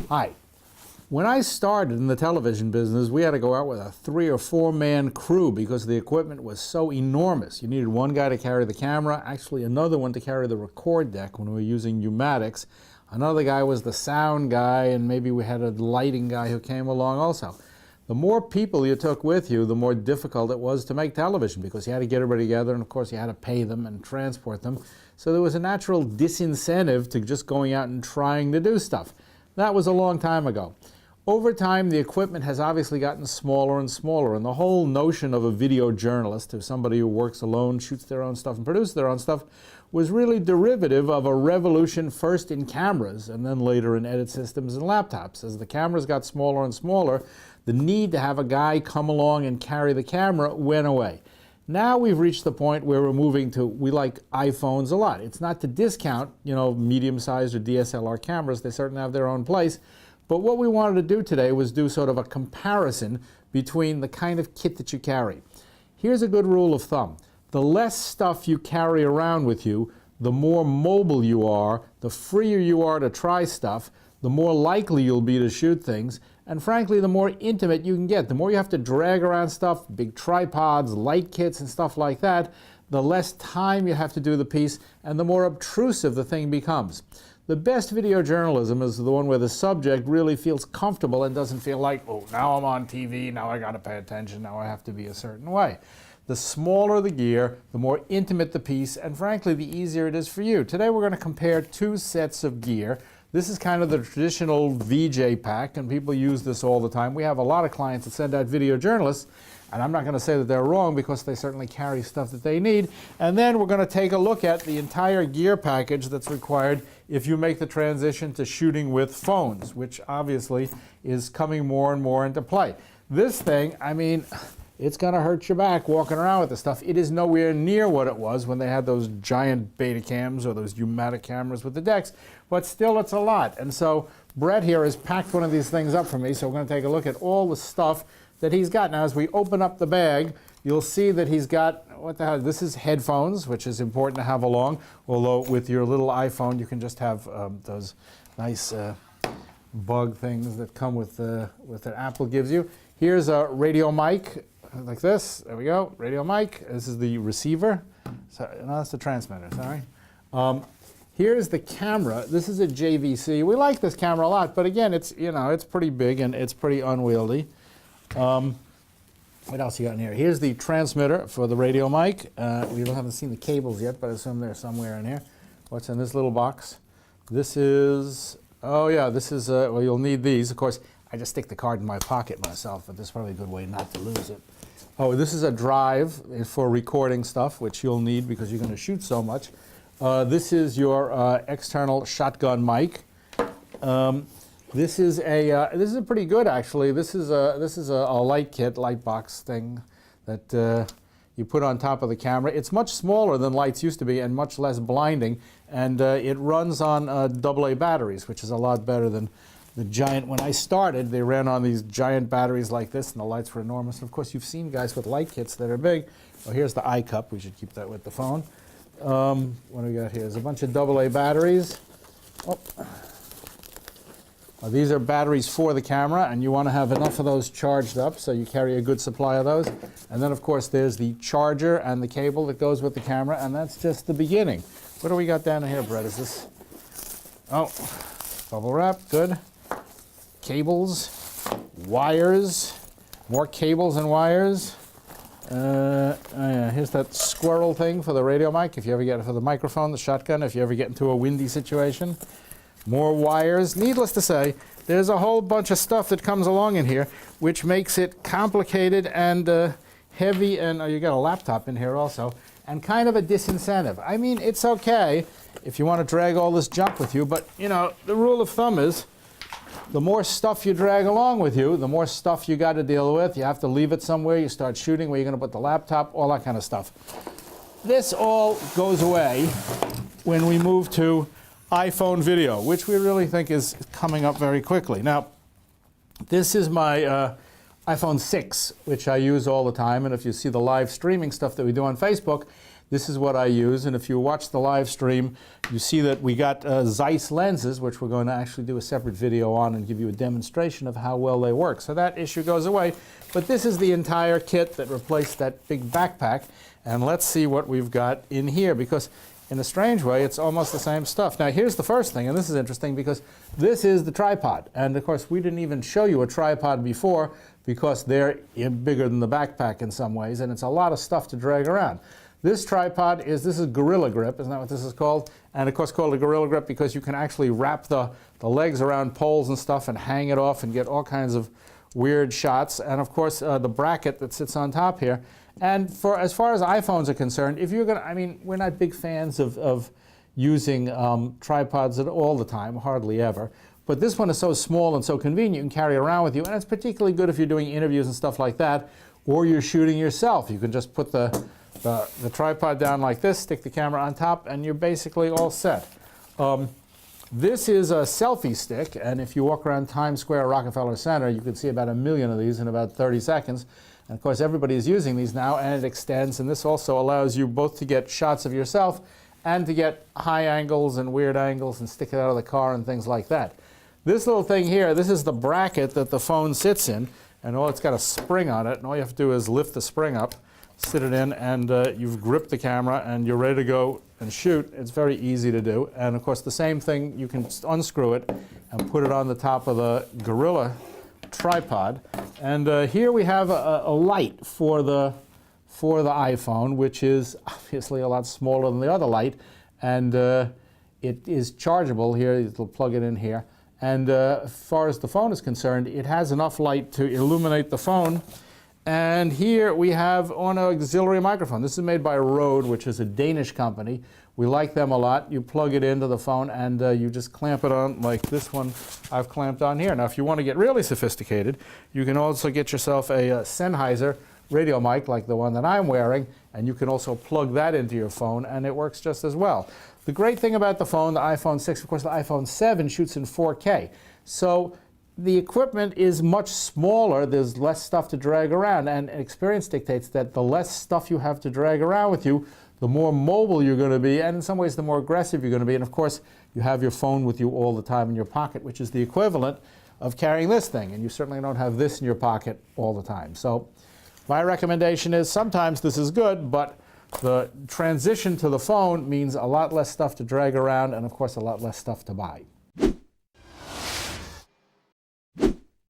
Hi. When I started in the television business, we had to go out with a 3 or 4 man crew because the equipment was so enormous. You needed one guy to carry the camera, actually another one to carry the record deck when we were using pneumatics. Another guy was the sound guy, and maybe we had a lighting guy who came along also. The more people you took with you, the more difficult it was to make television because you had to get everybody together, and of course you had to pay them and transport them. So there was a natural disincentive to just going out and trying to do stuff. That was a long time ago. Over time, the equipment has obviously gotten smaller and smaller, and the whole notion of a video journalist, or somebody who works alone, shoots their own stuff and produces their own stuff, was really derivative of a revolution first in cameras and then later in edit systems and laptops. As the cameras got smaller and smaller, the need to have a guy come along and carry the camera went away. Now we've reached the point where we're moving to, we like iPhones a lot. It's not to discount, medium-sized or DSLR cameras. They certainly have their own place. But what we wanted to do today was do sort of a comparison between the kind of kit that you carry. Here's a good rule of thumb. The less stuff you carry around with you, the more mobile you are, the freer you are to try stuff, the more likely you'll be to shoot things, and frankly, the more intimate you can get. The more you have to drag around stuff, big tripods, light kits, and stuff like that, the less time you have to do the piece, and the more obtrusive the thing becomes. The best video journalism is the one where the subject really feels comfortable and doesn't feel like, oh, now I'm on TV, now I gotta pay attention, now I have to be a certain way. The smaller the gear, the more intimate the piece, and frankly, the easier it is for you. Today we're gonna compare 2 sets of gear. This is kind of the traditional VJ pack, and people use this all the time. We have a lot of clients that send out video journalists, and I'm not going to say that they're wrong because they certainly carry stuff that they need. And then we're going to take a look at the entire gear package that's required if you make the transition to shooting with phones, which obviously is coming more and more into play. This thing, I mean, it's going to hurt your back walking around with this stuff. It is nowhere near what it was when they had those giant Betacams or those pneumatic cameras with the decks, but still it's a lot. And so Brett here has packed one of these things up for me, so we're going to take a look at all the stuff that he's got. Now, as we open up the bag, you'll see that he's got, what the hell, this is headphones, which is important to have along, although with your little iPhone, you can just have those nice bug things that come with that Apple gives you. Here's a radio mic, like this. There we go, radio mic. This is the receiver. So, no, that's the transmitter, sorry. Here's the camera. This is a JVC. We like this camera a lot, but again, it's, it's pretty big and it's pretty unwieldy. What else you got in here? Here's the transmitter for the radio mic. We haven't seen the cables yet, but I assume they're somewhere in here. What's in this little box? This is, oh yeah, this is, well, you'll need these. Of course, I just stick the card in my pocket myself, but this is probably a good way not to lose it. Oh, this is a drive for recording stuff, which you'll need because you're going to shoot so much. This is your external shotgun mic. This is a pretty good, actually. This is a light kit, light box thing that you put on top of the camera. It's much smaller than lights used to be and much less blinding, and it runs on AA batteries, which is a lot better than the giant. When I started, they ran on these giant batteries like this, and the lights were enormous. And of course, you've seen guys with light kits that are big. Oh, here's the iCup. We should keep that with the phone. What do we got here? There's a bunch of AA batteries. Oh. These are batteries for the camera, and you want to have enough of those charged up, so you carry a good supply of those. And then, of course, there's the charger and the cable that goes with the camera, and that's just the beginning. What do we got down here, Brett? Is this? Oh, bubble wrap, good. Cables, wires, more cables and wires. Oh yeah, here's that squirrel thing for the radio mic, if you ever get it for the microphone, the shotgun, if you ever get into a windy situation. More wires. Needless to say, there's a whole bunch of stuff that comes along in here, which makes it complicated and heavy, and you got a laptop in here also, and kind of a disincentive. I mean, it's okay if you want to drag all this junk with you, but the rule of thumb is the more stuff you drag along with you, the more stuff you got to deal with. You have to leave it somewhere. You start shooting, where you're going to put the laptop, all that kind of stuff. This all goes away when we move to iPhone video, which we really think is coming up very quickly. Now, this is my iPhone 6, which I use all the time, and if you see the live streaming stuff that we do on Facebook, This is what I use, and if you watch the live stream, you see that we got Zeiss lenses, which we're going to actually do a separate video on and give you a demonstration of how well they work. So that issue goes away. But this is the entire kit that replaced that big backpack, and let's see what we've got in here, because in a strange way, it's almost the same stuff. Now, here's the first thing, and this is interesting because this is the tripod. And of course, we didn't even show you a tripod before because they're bigger than the backpack in some ways, and it's a lot of stuff to drag around. This tripod this is Gorilla Grip, isn't that what this is called? And of course called a Gorilla Grip because you can actually wrap the legs around poles and stuff and hang it off and get all kinds of weird shots. And of course the bracket that sits on top here. And as far as iPhones are concerned, if you're going to, I mean, we're not big fans of using tripods all the time, hardly ever. But this one is so small and so convenient, you can carry it around with you. And it's particularly good if you're doing interviews and stuff like that, or you're shooting yourself. You can just put the tripod down like this, stick the camera on top, and you're basically all set. This is a selfie stick, and if you walk around Times Square, Rockefeller Center, you can see about 1 million of these in about 30 seconds. And of course, everybody is using these now, and it extends, and this also allows you both to get shots of yourself and to get high angles and weird angles and stick it out of the car and things like that. This little thing here, this is the bracket that the phone sits in, and it's got a spring on it, and all you have to do is lift the spring up, sit it in, and you've gripped the camera and you're ready to go and shoot. It's very easy to do. And of course the same thing, you can unscrew it and put it on the top of the Gorilla tripod. And here we have a light for the iPhone, which is obviously a lot smaller than the other light, and it is chargeable here. It'll plug it in here. And as far as the phone is concerned, it has enough light to illuminate the phone. And here we have an auxiliary microphone. This is made by Rode, which is a Danish company. We like them a lot. You plug it into the phone and you just clamp it on like this one I've clamped on here. Now, if you want to get really sophisticated, you can also get yourself a Sennheiser radio mic like the one that I'm wearing, and you can also plug that into your phone, and it works just as well. The great thing about the phone, the iPhone 6, of course, the iPhone 7 shoots in 4K. So the equipment is much smaller, there's less stuff to drag around, and experience dictates that the less stuff you have to drag around with you, the more mobile you're going to be, and in some ways the more aggressive you're going to be. And of course, you have your phone with you all the time in your pocket, which is the equivalent of carrying this thing, and you certainly don't have this in your pocket all the time. So my recommendation is sometimes this is good, but the transition to the phone means a lot less stuff to drag around and of course a lot less stuff to buy.